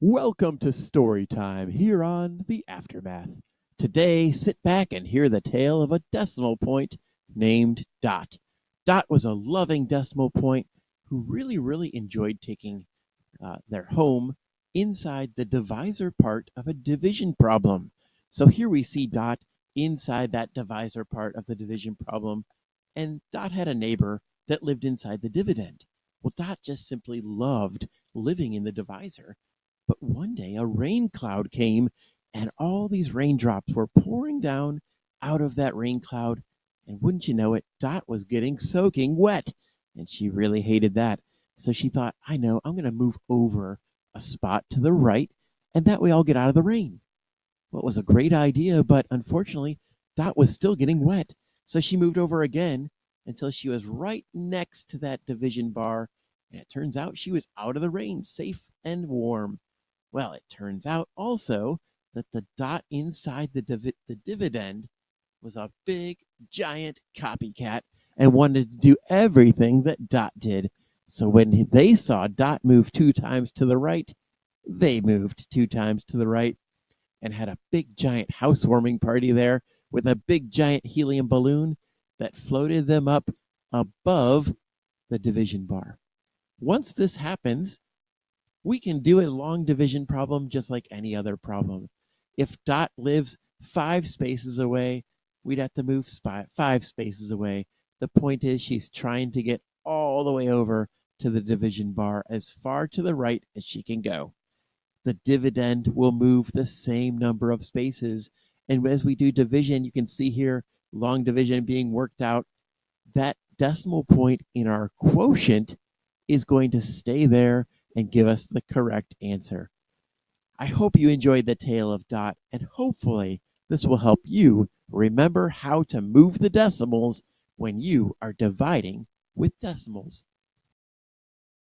Welcome to story time here on The Aftermath. Today, sit back and hear the tale of a decimal point named Dot. Dot was a loving decimal point who really enjoyed taking their home inside the divisor part of a division problem. So here we see Dot inside that divisor part of the division problem, and Dot had a neighbor that lived inside the dividend. Well, Dot just simply loved living in the divisor, but one day a rain cloud came, and all these raindrops were pouring down out of that rain cloud. And wouldn't you know it, Dot was getting soaking wet, and she really hated that. So she thought, I know, I'm going to move over a spot to the right, and that way I'll get out of the rain. Well, it was a great idea, but unfortunately, Dot was still getting wet. So she moved over again until she was right next to that division bar. And it turns out she was out of the rain, safe and warm. Well, it turns out also that the dot inside the dividend was a big, giant copycat and wanted to do everything that Dot did. So when they saw Dot move 2 times to the right, they moved 2 times to the right and had a big, giant housewarming party there with a big, giant helium balloon that floated them up above the division bar. Once this happens, we can do a long division problem just like any other problem. If Dot lives 5 spaces away, we'd have to move 5 spaces away. The point is, she's trying to get all the way over to the division bar as far to the right as she can go. The dividend will move the same number of spaces. And as we do division, you can see here long division being worked out. That decimal point in our quotient is going to stay there and give us the correct answer. I hope you enjoyed the tale of Dot, and hopefully this will help you remember how to move the decimals when you are dividing with decimals.